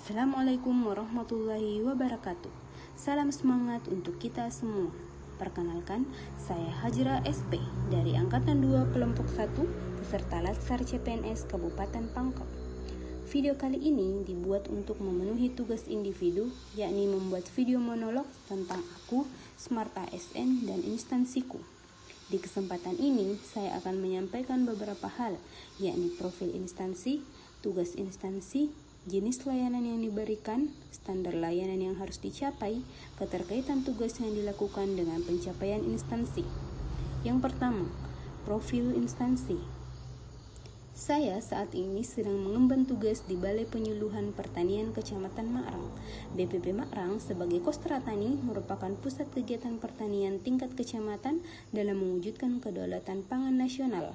Assalamualaikum warahmatullahi wabarakatuh. Salam semangat untuk kita semua. Perkenalkan, saya Hajra SP dari Angkatan 2 Kelompok 1 peserta Latsar CPNS Kabupaten Pangkep. Video kali ini dibuat untuk memenuhi tugas individu, yakni membuat video monolog tentang aku, Smart ASN, dan instansiku. Di kesempatan ini, saya akan menyampaikan beberapa hal, yakni profil instansi, tugas instansi, jenis layanan yang diberikan, standar layanan yang harus dicapai, keterkaitan tugas yang dilakukan dengan pencapaian instansi. Yang pertama, profil instansi. Saya saat ini sedang mengemban tugas di Balai Penyuluhan Pertanian Kecamatan Makrang. BPP Makrang sebagai Kostra Tani merupakan pusat kegiatan pertanian tingkat kecamatan dalam mewujudkan kedaulatan pangan nasional.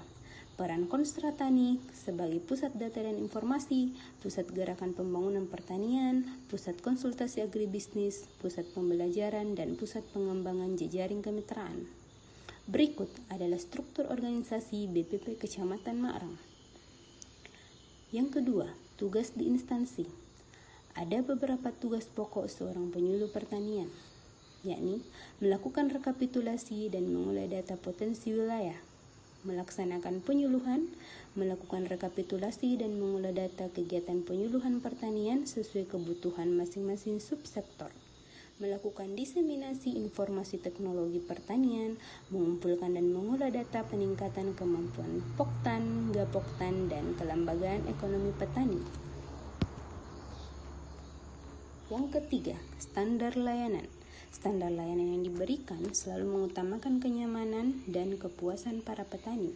Peran Kostra Tani sebagai pusat data dan informasi, pusat gerakan pembangunan pertanian, pusat konsultasi agribisnis, pusat pembelajaran, dan pusat pengembangan jejaring kemitraan. Berikut adalah struktur organisasi BPP Kecamatan Makrang. Yang kedua, tugas di instansi. Ada beberapa tugas pokok seorang penyuluh pertanian, yakni melakukan rekapitulasi dan mengolah data potensi wilayah, melaksanakan penyuluhan, melakukan rekapitulasi dan mengolah data kegiatan penyuluhan pertanian sesuai kebutuhan masing-masing subsektor, melakukan diseminasi informasi teknologi pertanian, mengumpulkan dan mengolah data peningkatan kemampuan Poktan, Gapoktan, dan kelembagaan ekonomi petani. Yang ketiga, standar layanan. Standar layanan yang diberikan selalu mengutamakan kenyamanan dan kepuasan para petani.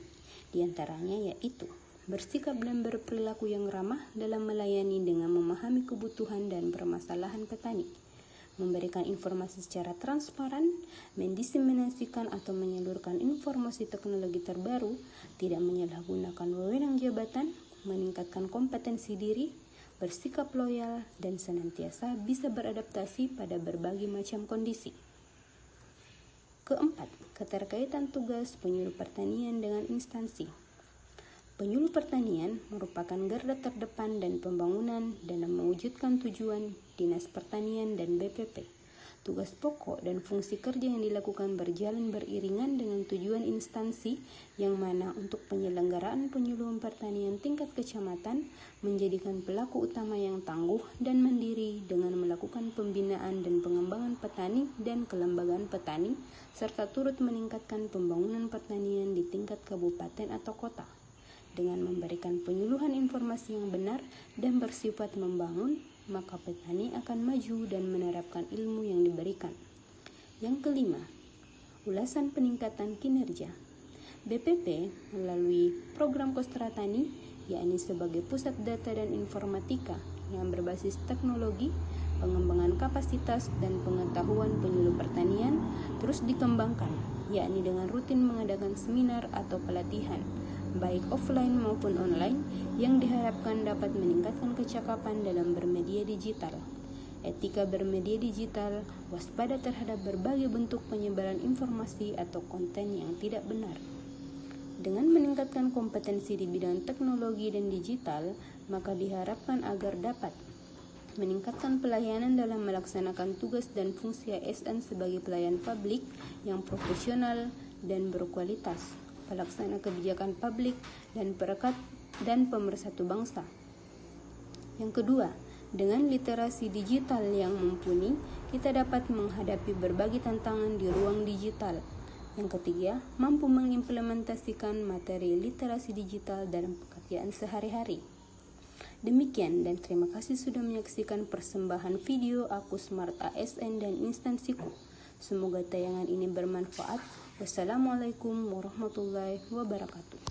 Di antaranya yaitu bersikap dan berperilaku yang ramah dalam melayani dengan memahami kebutuhan dan permasalahan petani, memberikan informasi secara transparan, mendiseminasikan atau menyalurkan informasi teknologi terbaru, tidak menyalahgunakan wewenang jabatan, meningkatkan kompetensi diri, bersikap loyal, dan senantiasa bisa beradaptasi pada berbagai macam kondisi. Keempat, keterkaitan tugas penyuluh pertanian dengan instansi. Penyuluh pertanian merupakan garda terdepan dan pembangunan dalam mewujudkan tujuan Dinas Pertanian dan BPP. Tugas pokok dan fungsi kerja yang dilakukan berjalan beriringan dengan tujuan instansi, yang mana untuk penyelenggaraan penyuluhan pertanian tingkat kecamatan menjadikan pelaku utama yang tangguh dan mandiri dengan melakukan pembinaan dan pengembangan petani dan kelembagaan petani, serta turut meningkatkan pembangunan pertanian di tingkat kabupaten atau kota dengan memberikan penyuluhan informasi yang benar dan bersifat membangun, maka petani akan maju dan menerapkan ilmu yang diberikan. Yang kelima, ulasan peningkatan kinerja. BPP melalui program Kostra Tani, yakni sebagai pusat data dan informatika yang berbasis teknologi, pengembangan kapasitas dan pengetahuan penyuluh pertanian terus dikembangkan, yakni dengan rutin mengadakan seminar atau pelatihan, baik offline maupun online, yang diharapkan dapat meningkatkan kecakapan dalam bermedia digital, etika bermedia digital, waspada terhadap berbagai bentuk penyebaran informasi atau konten yang tidak benar. Dengan meningkatkan kompetensi di bidang teknologi dan digital, maka diharapkan agar dapat meningkatkan pelayanan dalam melaksanakan tugas dan fungsi ASN sebagai pelayan publik yang profesional dan berkualitas, pelaksana kebijakan publik dan perekat dan pemersatu bangsa. Yang kedua, dengan literasi digital yang mumpuni, kita dapat menghadapi berbagai tantangan di ruang digital. Yang ketiga, mampu mengimplementasikan materi literasi digital dalam pekerjaan sehari-hari. Demikian dan terima kasih sudah menyaksikan persembahan video aku Smart ASN dan instansiku. Semoga tayangan ini bermanfaat. Wassalamualaikum warahmatullahi wabarakatuh.